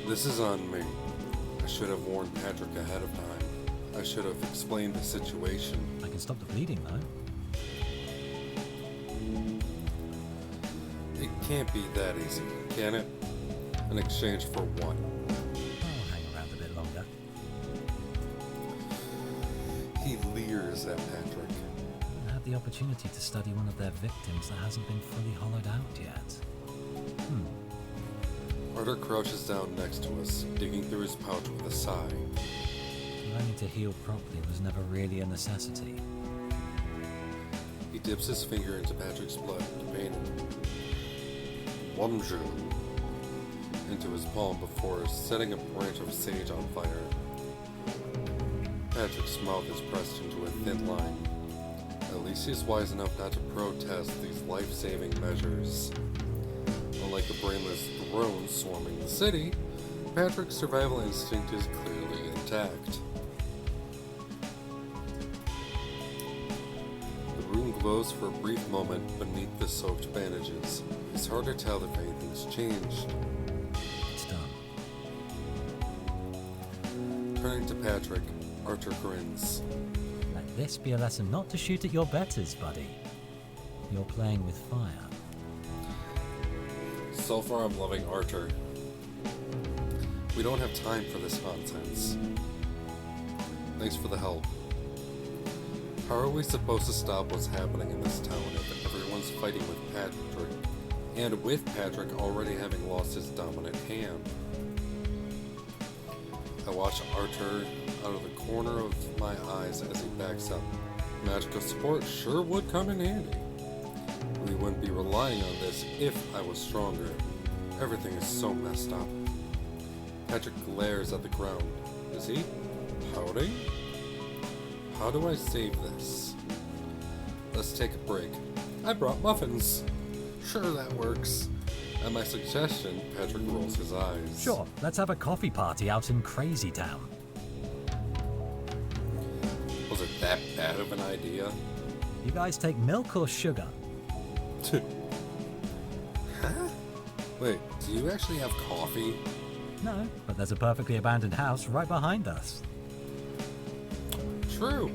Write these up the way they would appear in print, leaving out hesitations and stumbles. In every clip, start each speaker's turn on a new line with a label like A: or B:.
A: This is on me. I should have warned Patrick ahead of time. I should have explained the situation.
B: I can stop the bleeding, though.
A: It can't be that easy, can it? In exchange for what?
B: I'll hang around a bit longer.
A: He leers at Patrick.
B: I had the opportunity to study one of their victims that hasn't been fully hollowed out yet.
A: Arthur crouches down next to us, digging through his pouch with a sigh.
B: Learning to heal properly was never really a necessity.
A: He dips his finger into Patrick's blood to paint it. Wumju into his palm before setting a branch of sage on fire. Patrick's mouth is pressed into a thin line. At least he's wise enough not to protest these life-saving measures. Unlike the brainless drones swarming the city, Patrick's survival instinct is clearly intact. The room glows for a brief moment beneath the soaked bandages. It's hard to tell if anything's changed.
B: It's done.
A: Turning to Patrick, Arthur grins.
B: Let this be a lesson not to shoot at your betters, buddy. You're playing with fire.
A: So far I'm loving Arthur. We don't have time for this nonsense. Thanks for the help. How are we supposed to stop what's happening in this town if everyone's fighting with Patrick, and with Patrick already having lost his dominant hand? I watch Arthur out of the corner of my eyes as he backs up. Magical support sure would come in handy. We wouldn't be relying on this if I was stronger. Everything is so messed up. Patrick glares at the ground. Is he pouting? How do I save this? Let's take a break. I brought muffins. Sure, that works. At my suggestion, Patrick rolls his eyes.
B: Sure, let's have a coffee party out in Crazy Town.
A: Was it that bad of an idea?
B: You guys take milk or sugar?
A: Huh? Wait, do you actually have coffee?
B: No, but there's a perfectly abandoned house right behind us.
A: True.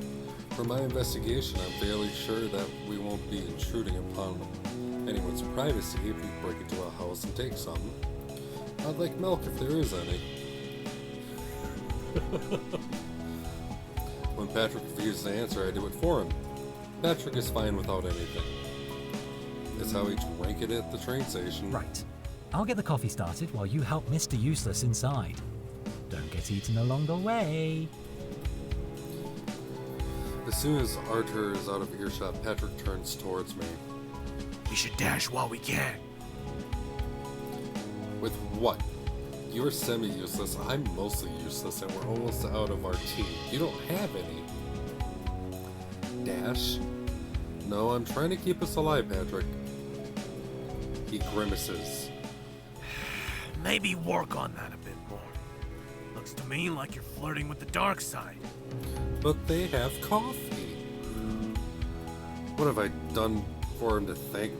A: From my investigation, I'm fairly sure that we won't be intruding upon anyone's privacy if we break into a house and take some. I'd like milk if there is any. When Patrick refuses to answer, I do it for him. Patrick is fine without anything. It's how he drank it at the train station.
B: Right. I'll get the coffee started while you help Mr. Useless inside. Don't get eaten along the way.
A: As soon as Arthur is out of earshot, Patrick turns towards me.
C: We should dash while we can.
A: With what? You're semi-useless, I'm mostly useless, and we're almost out of our tea. You don't have any. Dash? No, I'm trying to keep us alive, Patrick. He grimaces.
C: Maybe work on that a bit more. Looks to me like you're flirting with the dark side.
A: But they have coffee. What have I done for him to think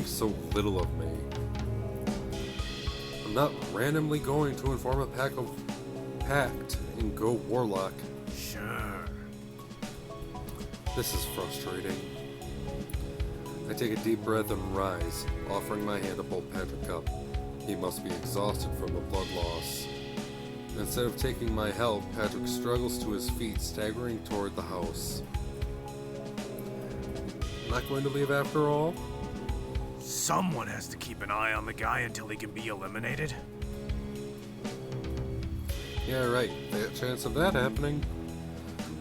A: so little of me? I'm not randomly going to inform a pact and go warlock.
C: Sure.
A: This is frustrating. I take a deep breath and rise, offering my hand to pull Patrick up. He must be exhausted from the blood loss. Instead of taking my help, Patrick struggles to his feet, staggering toward the house. Not going to leave after all?
C: Someone has to keep an eye on the guy until he can be eliminated.
A: Yeah, right. Fair chance of that happening.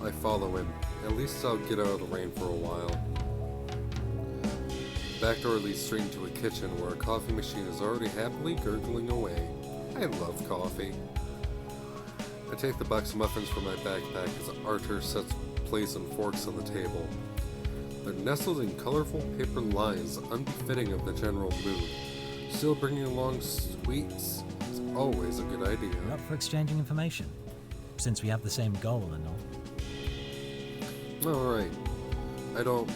A: I follow him. At least I'll get out of the rain for a while. The back door leads straight into a kitchen where a coffee machine is already happily gurgling away. I love coffee. I take the box of muffins from my backpack as Arthur sets plates and forks on the table. They're nestled in colorful paper lines unbefitting of the general mood. Still bringing along sweets is always a good idea.
B: We're up for exchanging information, since we have the same goal and all.
A: Alright. I don't...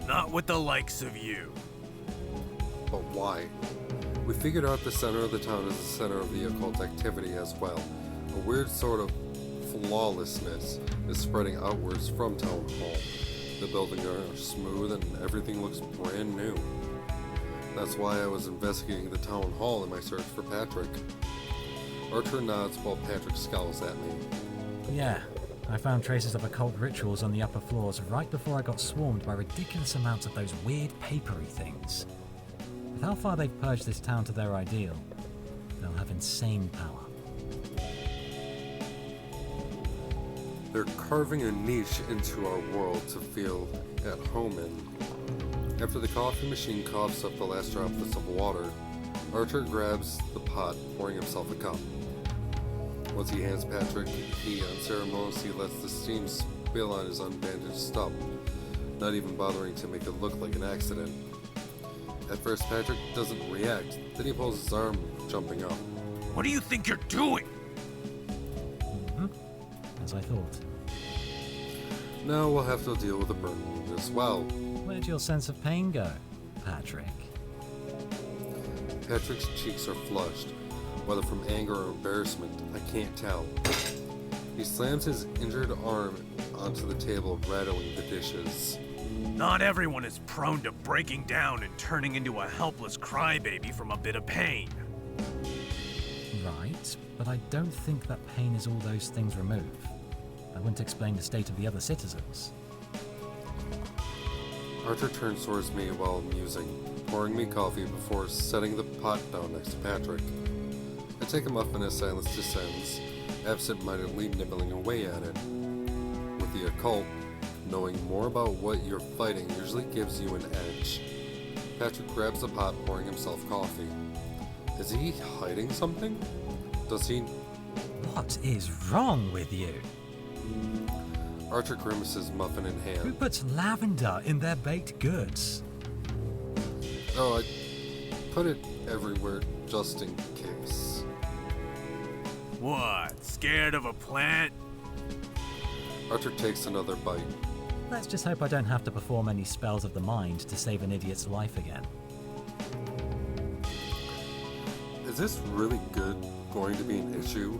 C: Not with the likes of you.
A: But why? We figured out the center of the town is the center of the occult activity as well. A weird sort of flawlessness is spreading outwards from Town Hall. The buildings are smooth and everything looks brand new. That's why I was investigating the Town Hall in my search for Patrick. Archer nods while Patrick scowls at me.
B: Yeah, I found traces of occult rituals on the upper floors right before I got swarmed by ridiculous amounts of those weird papery things. With how far they've purged this town to their ideal, they'll have insane power.
A: They're carving a niche into our world to feel at home in. After the coffee machine coughs up the last droplets of water, Archer grabs the pot, pouring himself a cup. Once he hands Patrick, he unceremoniously lets the steam spill on his unbandaged stump, not even bothering to make it look like an accident. At first, Patrick doesn't react, then he pulls his arm, jumping up.
C: What do you think you're doing?
B: As I thought.
A: Now we'll have to deal with the burn wound as well.
B: Where'd your sense of pain go, Patrick?
A: Patrick's cheeks are flushed, whether from anger or embarrassment, I can't tell. He slams his injured arm onto the table, rattling the dishes.
C: Not everyone is prone to breaking down and turning into a helpless crybaby from a bit of pain.
B: Right, but I don't think that pain is all those things remove. I wouldn't explain the state of the other citizens.
A: Archer turns towards me while musing, pouring me coffee before setting the pot down next to Patrick. I take a muffin as silence descends, absent-mindedly nibbling away at it. With the occult, knowing more about what you're fighting usually gives you an edge. Patrick grabs the pot, pouring himself coffee. Is he hiding something? Does he...
B: What is wrong with you?
A: Archer grimaces, muffin in
B: Who
A: hand.
B: puts lavender in their baked goods?
A: Oh, I put it everywhere just in case.
C: What? Scared of a plant?
A: Archer takes another bite.
B: Let's just hope I don't have to perform any spells of the mind to save an idiot's life again.
A: Is this really going to be an issue?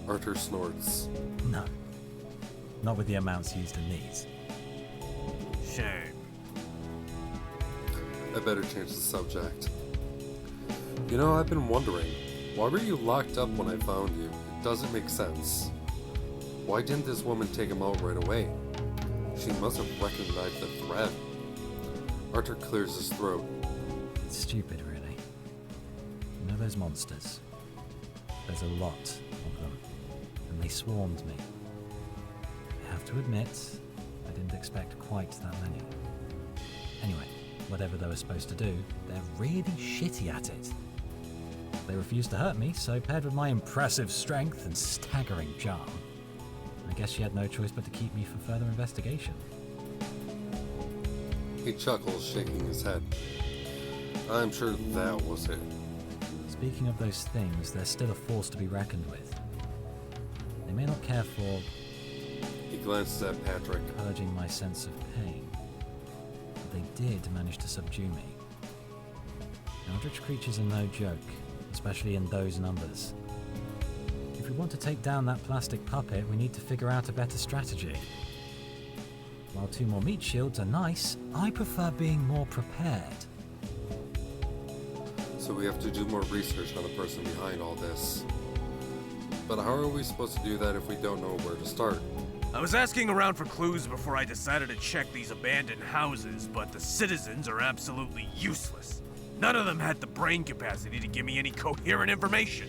A: Archer snorts.
B: No. Not with the amounts used in these.
C: Shame.
A: I better change the subject. You know, I've been wondering, why were you locked up when I found you? It doesn't make sense. Why didn't this woman take him out right away? She must have recognized the threat. Archer clears his throat.
B: It's stupid, really. You know those monsters? There's a lot of them, and they swarmed me. I have to admit, I didn't expect quite that many. Anyway, whatever they were supposed to do, they're really shitty at it. They refused to hurt me, so paired with my impressive strength and staggering charm, I guess she had no choice but to keep me for further investigation.
A: He chuckles, shaking his head. I'm sure that was it.
B: Speaking of those things, they're still a force to be reckoned with. They may not care for
A: He glances at Patrick.
B: purging my sense of pain, but they did manage to subdue me. Eldritch creatures are no joke, especially in those numbers. If we want to take down that plastic puppet, we need to figure out a better strategy. While 2 more meat shields are nice, I prefer being more prepared.
A: So we have to do more research on the person behind all this. But how are we supposed to do that if we don't know where to start?
C: I was asking around for clues before I decided to check these abandoned houses, but the citizens are absolutely useless. None of them had the brain capacity to give me any coherent information.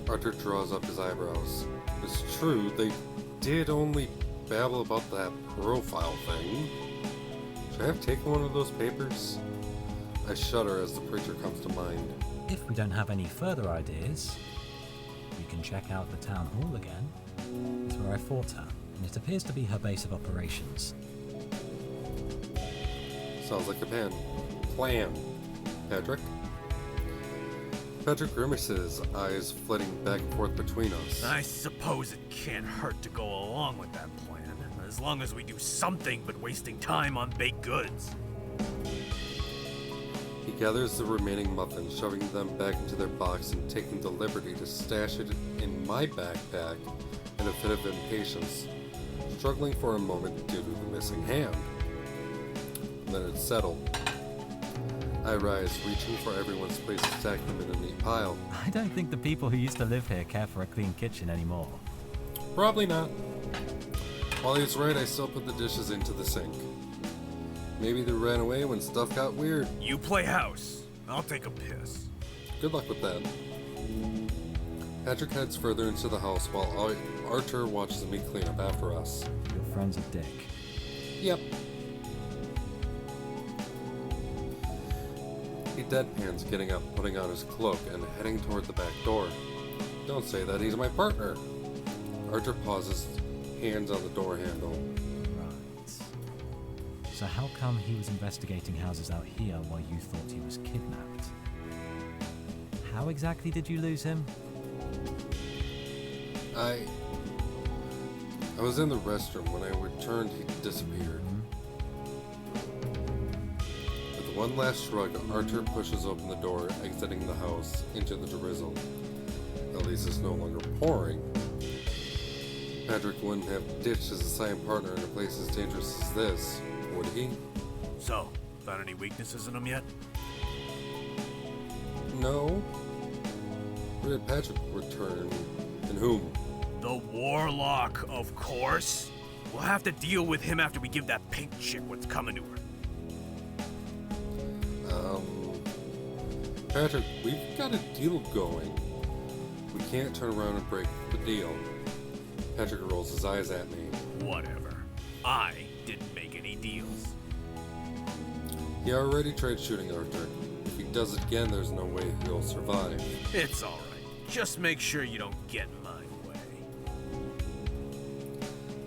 A: Archer draws up his eyebrows. It's true, they did only babble about that profile thing. Should I have taken one of those papers? I shudder as the preacher comes to mind.
B: If we don't have any further ideas, we can check out the town hall again. It's where I fought her, and it appears to be her base of operations.
A: Sounds like a plan. Patrick? Patrick grimaces, eyes flitting back and forth between us.
C: I suppose it can't hurt to go along with that plan, as long as we do something but wasting time on baked goods.
A: He gathers the remaining muffins, shoving them back into their box and taking the liberty to stash it in my backpack in a fit of impatience, struggling for a moment due to the missing hand. Then it's settled. I rise, reaching for everyone's plates to stack them in a neat pile.
B: I don't think the people who used to live here care for a clean kitchen anymore.
A: Probably not. While he's right, I still put the dishes into the sink. Maybe they ran away when stuff got weird.
C: You play house. I'll take a piss.
A: Good luck with that. Patrick heads further into the house while Archer watches me clean up after us.
B: Your friend's a dick.
A: Yep. He deadpans, getting up, putting on his cloak, and heading toward the back door. Don't say that, he's my partner. Archer pauses, hands on the door handle.
B: Right. So how come he was investigating houses out here while you thought he was kidnapped? How exactly did you lose him?
A: I was in the restroom. When I returned, he disappeared. With one last shrug, Archer pushes open the door, exiting the house into the drizzle. At least it's no longer pouring. Patrick wouldn't have ditched his assigned partner in a place as dangerous as this, would he?
C: So, found any weaknesses in him yet?
A: No. Where did Patrick return? And whom?
C: The Warlock, of course. We'll have to deal with him after we give that pink chick what's coming to her.
A: Patrick, we've got a deal going. We can't turn around and break the deal. Patrick rolls his eyes at me.
C: Whatever. I didn't make any deals.
A: He already tried shooting Archer. If he does it again, there's no way he'll survive.
C: It's alright. Just make sure you don't get in my way.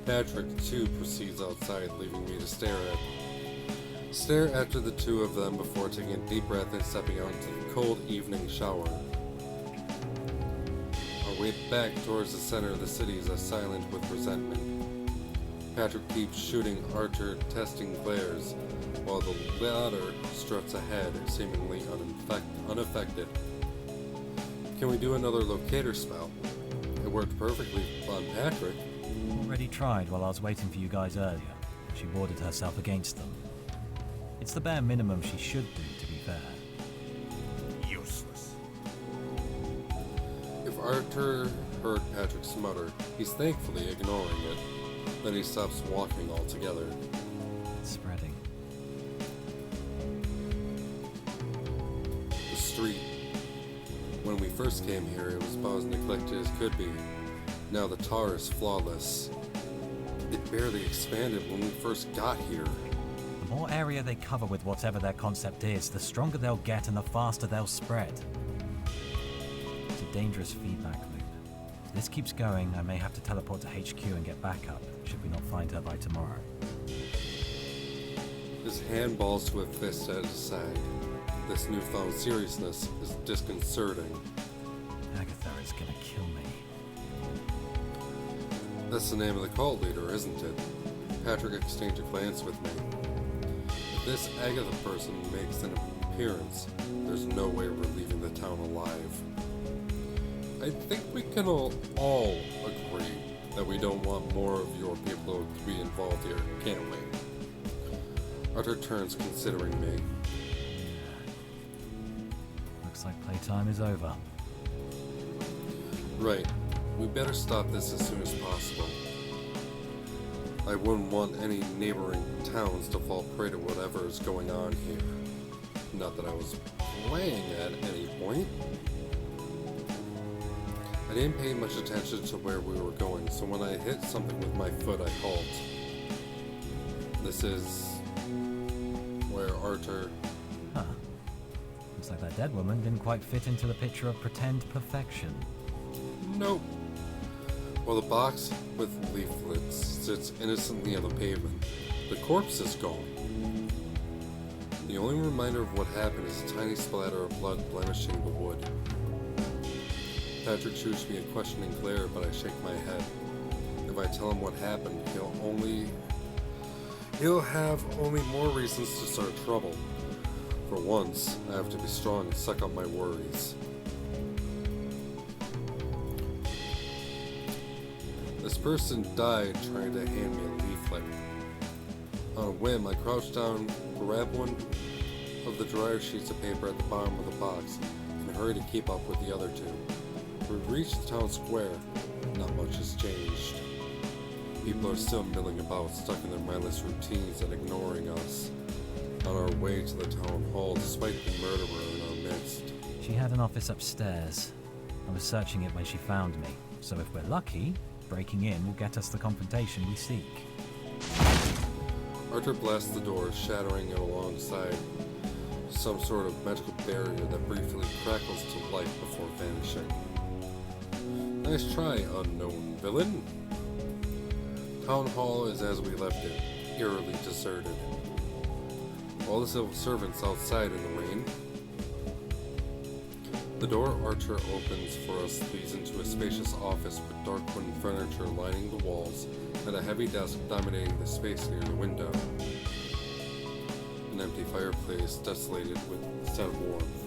A: Patrick, too, proceeds outside, leaving me to stare after the two of them before taking a deep breath and stepping out into the cold evening shower. Our way back towards the center of the city is silent with resentment. Patrick keeps shooting Archer, testing glares, while the latter struts ahead, seemingly unaffected. Can we do another locator spout? It worked perfectly on Patrick.
B: Already tried while I was waiting for you guys earlier. She warded herself against them. It's the bare minimum she should do, to be fair.
C: Useless.
A: If Archer heard Patrick smutter, he's thankfully ignoring it. Then he stops walking altogether.
B: It's spreading.
A: The street. When we first came here, it was about as neglected as could be. Now the tar is flawless. It barely expanded when we first got here.
B: The more area they cover with whatever their concept is, the stronger they'll get and the faster they'll spread. It's a dangerous feedback loop. If this keeps going, I may have to teleport to HQ and get backup, should we not find her by tomorrow.
A: His hand balls to a fist at his side. This newfound seriousness is disconcerting.
B: Agatha is gonna kill me.
A: That's the name of the cult leader, isn't it? Patrick exchanged a glance with me. If this Agatha person makes an appearance, there's no way we're leaving the town alive. I think we can all agree that we don't want more of your people to be involved here, can't we? Arthur turns, considering me.
B: Looks like playtime is over.
A: Right. We better stop this as soon as possible. I wouldn't want any neighboring towns to fall prey to whatever is going on here. Not that I was playing at any point. I didn't pay much attention to where we were going, so when I hit something with my foot, I halt. This is where Arthur...
B: Huh. Looks like that dead woman didn't quite fit into the picture of pretend perfection.
A: Nope. While the box with leaflets sits innocently on the pavement, the corpse is gone. The only reminder of what happened is a tiny splatter of blood blemishing the wood. Patrick shoots me a questioning glare, but I shake my head. If I tell him what happened, he'll have only more reasons to start trouble. For once, I have to be strong and suck up my worries. This person died trying to hand me a leaflet. On a whim, I crouched down, grabbed one of the drier sheets of paper at the bottom of the box, and hurried to keep up with the other two. We reached the town square. Not much has changed. People are still milling about, stuck in their mindless routines and ignoring us. On our way to the town hall, despite the murderer in our midst.
B: She had an office upstairs. I was searching it when she found me, so if we're lucky, breaking in will get us the confrontation we seek.
A: Arthur blasts the door, shattering it alongside some sort of magical barrier that briefly crackles to life before vanishing. Nice try, unknown villain. Town hall is as we left it, eerily deserted. All the civil servants outside in the rain. The door Archer opens for us leads into a spacious office with dark wooden furniture lining the walls and a heavy desk dominating the space near the window. An empty fireplace desolated with instead of warmth.